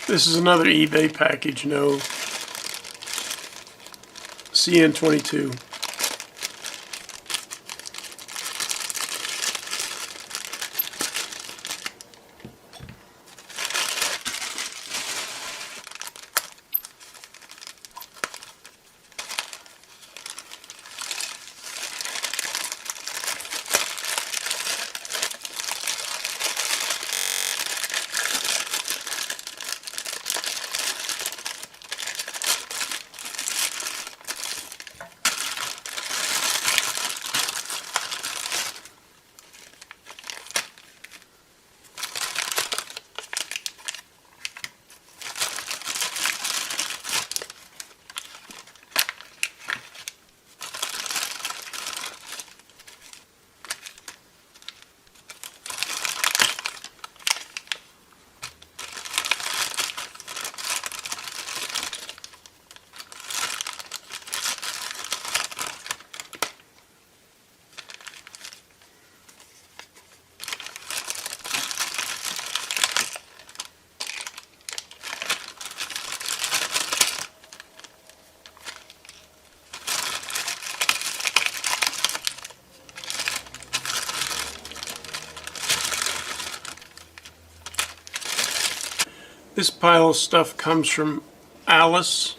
This is another eBay package, no CN22. This pile of stuff comes from Alice.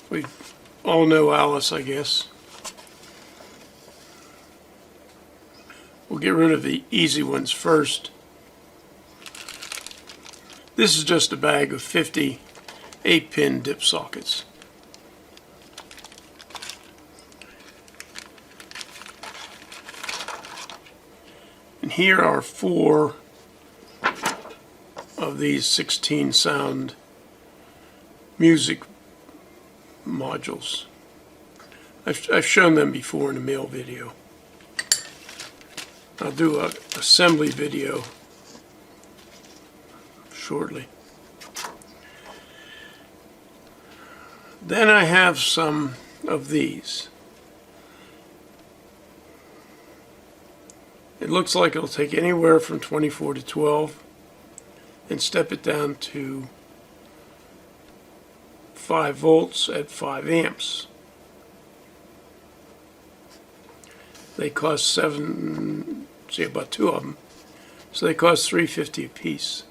We all know Alice, I guess. We'll get rid of the easy ones first. This is just a bag of 50 8-pin dip sockets. And here are 4 of these 16 sound music modules. I've shown them before in a mail video. I'll do an assembly video shortly. Then I have some of these. It looks like it'll take anywhere from 24 to 12 and step it down to 5 volts at 5 amps. They cost about 2 of them, so they cost $3.50 a piece.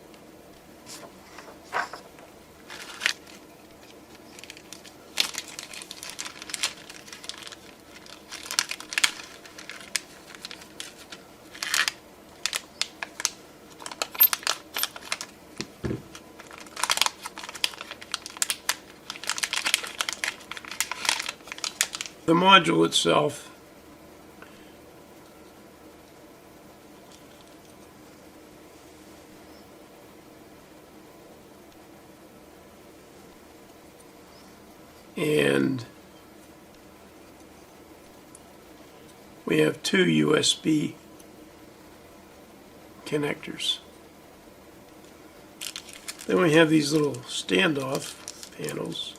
The module itself and we have 2 USB connectors. Then we have these little standoff panels.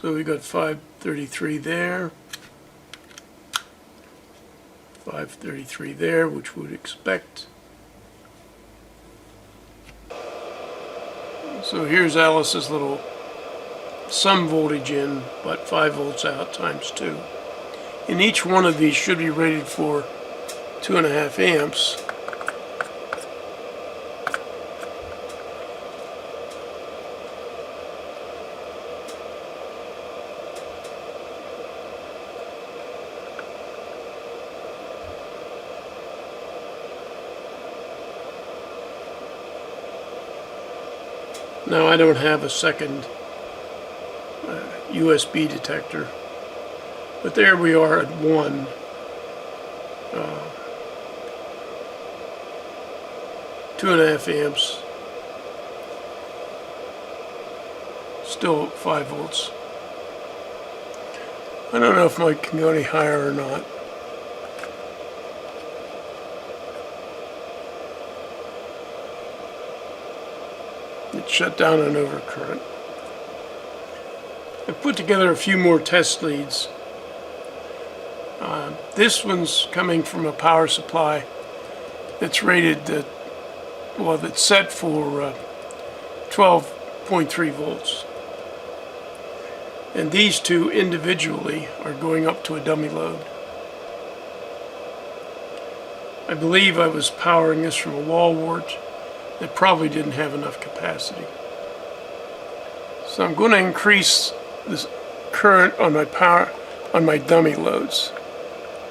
So we got 533 there, 533 there, which we would expect. So here's Alice's little some voltage in, but 5 volts out times 2. And each one of these should be rated for 2.5 amps. Now I don't have a second USB detector, but there we are at 1. 2.5 amps, still 5 volts. I don't know if mine can go any higher or not. It shut down on overcurrent. I put together a few more test leads. This one's coming from a power supply that's rated that's set for 12.3 volts. And these two individually are going up to a dummy load. I believe I was powering this from a wall wart that probably didn't have enough capacity. So I'm going to increase this current on my dummy loads.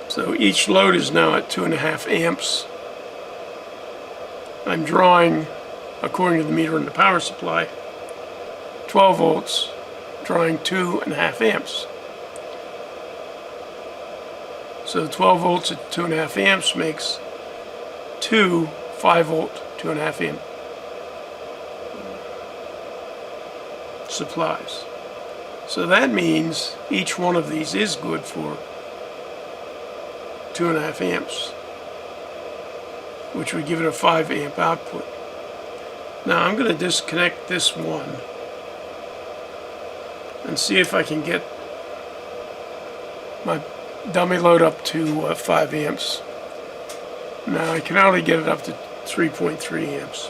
So each load is now at 2.5 amps. I'm drawing, according to the meter in the power supply, 12 volts, drawing 2.5 amps. So 12 volts at 2.5 amps makes 2 5-volt 2.5 amp supplies. So that means each one of these is good for 2.5 amps, which would give it a 5 amp output. Now I'm going to disconnect this one and see if I can get my dummy load up to 5 amps. Now I can only get it up to 3.3 amps.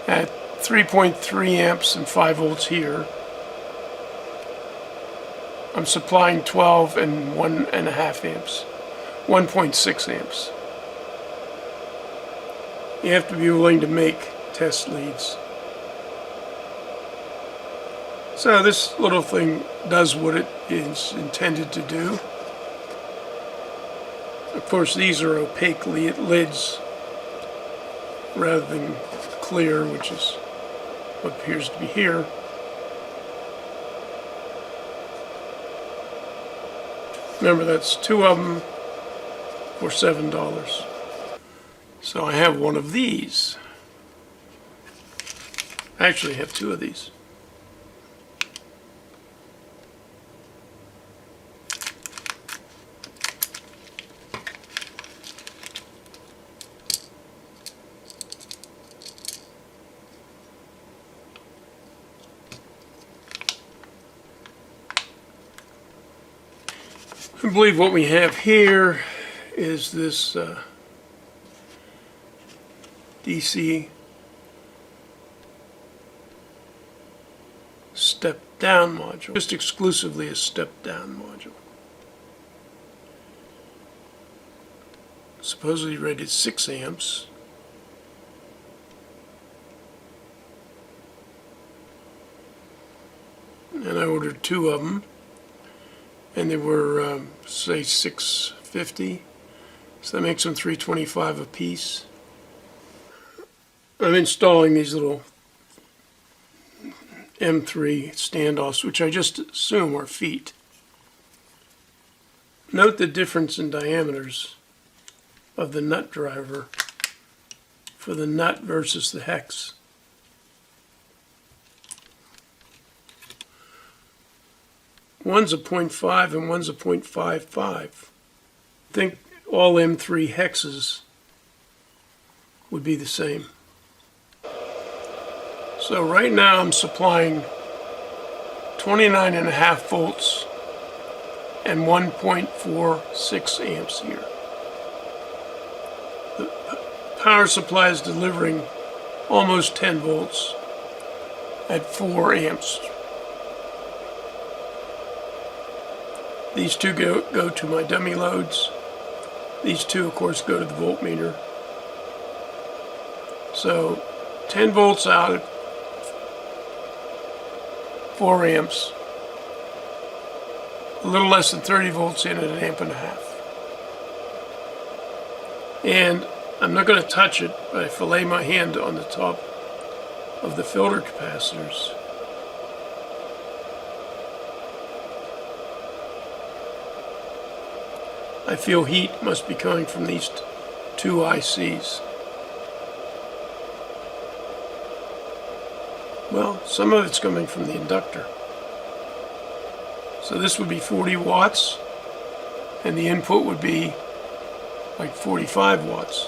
At 3.3 amps and 5 volts here, I'm supplying 12 and 1.5 amps, 1.6 amps. You have to be willing to make test leads. So this little thing does what it is intended to do. Of course, these are opaque lids rather than clear, which is what appears to be here. Remember, that's 2 of them for $7. So I have one of these. I actually have 2 of these. I believe what we have here is this DC step-down module, just exclusively a step-down module. Supposedly rated 6 amps. And I ordered 2 of them. And they were, say, $6.50, so that makes them $3.25 a piece. I'm installing these little M3 standoffs, which I just assume are feet. Note the difference in diameters of the nut driver for the nut versus the hex. One's a 0.5 and one's a 0.55. I think all M3 hexes would be the same. So right now I'm supplying 29.5 volts and 1.46 amps here. The power supply is delivering almost 10 volts at 4 amps. These two go to my dummy loads. These two, of course, go to the voltmeter. So 10 volts out at 4 amps. A little less than 30 volts in at 1.5 amps. And I'm not going to touch it, but if I lay my hand on the top of the filter capacitors, I feel heat must be coming from these two ICs. Well, some of it's coming from the inductor. So this would be 40 watts, and the input would be like 45 watts.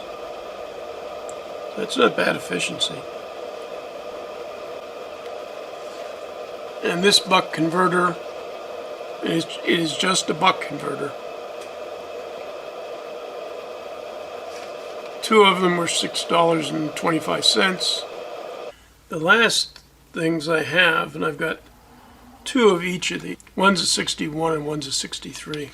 That's not bad efficiency. And this buck converter is just a buck converter. Two of them were $6.25. The last things I have, and I've got two of each of these. One's a 61 and one's a 63.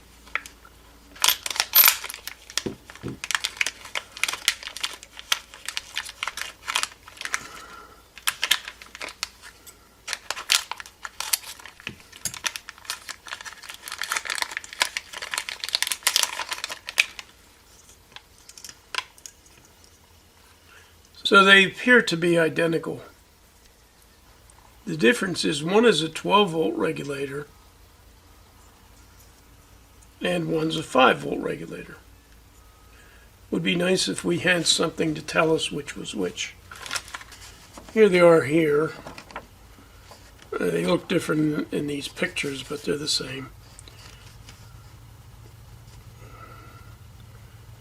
So they appear to be identical. The difference is one is a 12 volt regulator and one's a 5 volt regulator. Would be nice if we had something to tell us which was which. Here they are here. They look different in these pictures, but they're the same.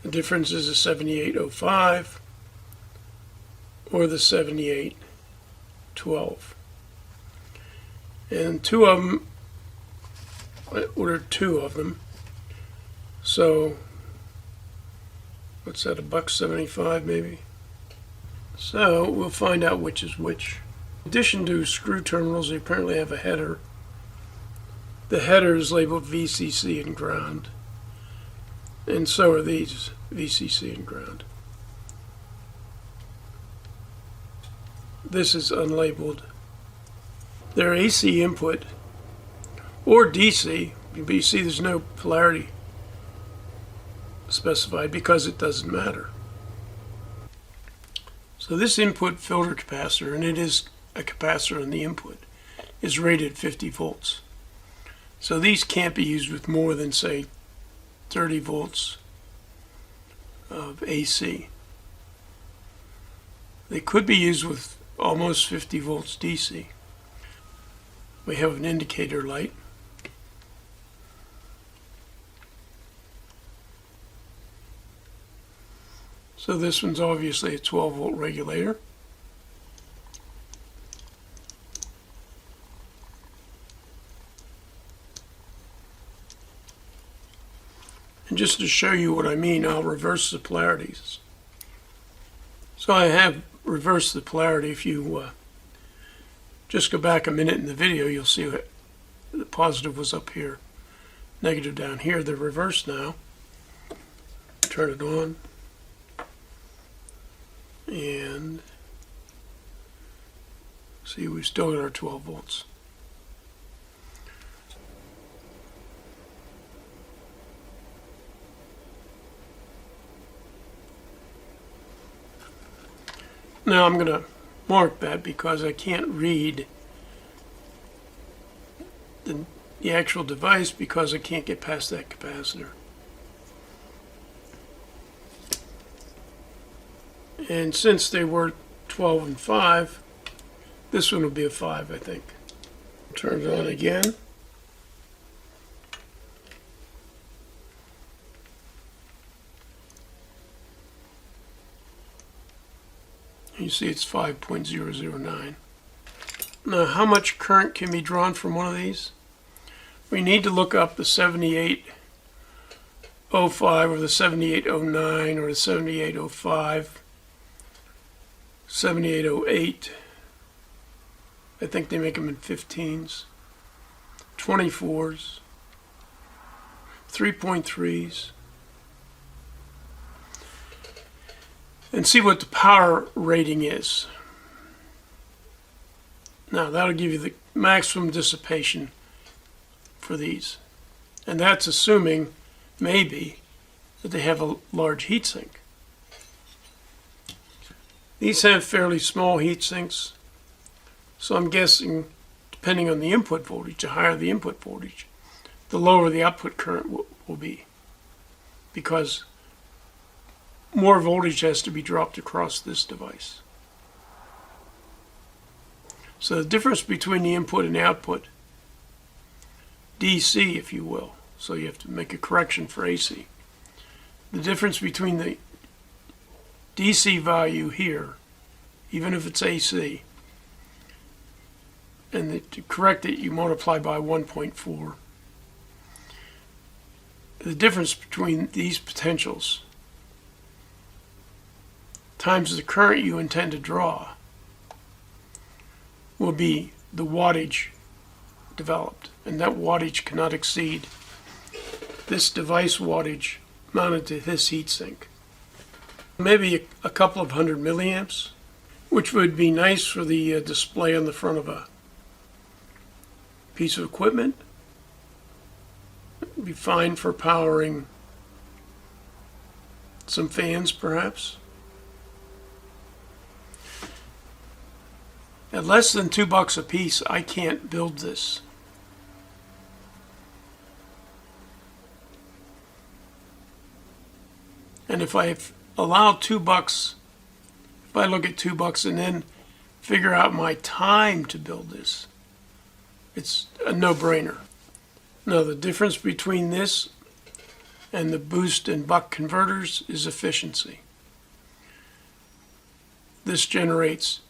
The difference is a 7805 or the 7812. And two of them, I ordered two of them. So, what's that, $1.75 maybe? So, we'll find out which is which. In addition to screw terminals, they apparently have a header. The header is labeled VCC and ground. And so are these, VCC and ground. This is unlabeled. Their AC input or DC, but you see there's no polarity specified because it doesn't matter. So this input filter capacitor, and it is a capacitor in the input, is rated 50 volts. So these can't be used with more than, say, 30 volts of AC. They could be used with almost 50 volts DC. We have an indicator light. So this one's obviously a 12 volt regulator. And just to show you what I mean, I'll reverse the polarities. So I have reversed the polarity. If you just go back a minute in the video, you'll see that the positive was up here, negative down here. They're reversed now. Turn it on. And see, we've still got our 12 volts. Now I'm going to mark that because I can't read the actual device because I can't get past that capacitor. And since they were 12 and 5, this one will be a 5, I think. Turn it on again. You see it's 5.009. Now, how much current can be drawn from one of these? We need to look up the 7805 or the 7809 or the 7805, 7808. I think they make them in 15s, 24s, 3.3s. And see what the power rating is. Now that'll give you the maximum dissipation for these. And that's assuming, maybe, that they have a large heat sink. These have fairly small heat sinks, so I'm guessing, depending on the input voltage, the higher the input voltage, the lower the output current will be, because more voltage has to be dropped across this device. So the difference between the input and the output, DC if you will, so you have to make a correction for AC. The difference between the DC value here, even if it's AC, and to correct it you multiply by 1.4. The difference between these potentials times the current you intend to draw will be the wattage developed, and that wattage cannot exceed this device wattage mounted to this heatsink. Maybe a couple of hundred milliamps, which would be nice for the display on the front of a piece of equipment. It'd be fine for powering some fans perhaps. At less than $2 a piece, I can't build this. And if I allow $2, if I look at $2 and then figure out my time to build this, it's a no-brainer. Now, the difference between this and the boost and buck converters is efficiency. This generates,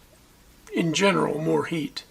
in general, more heat.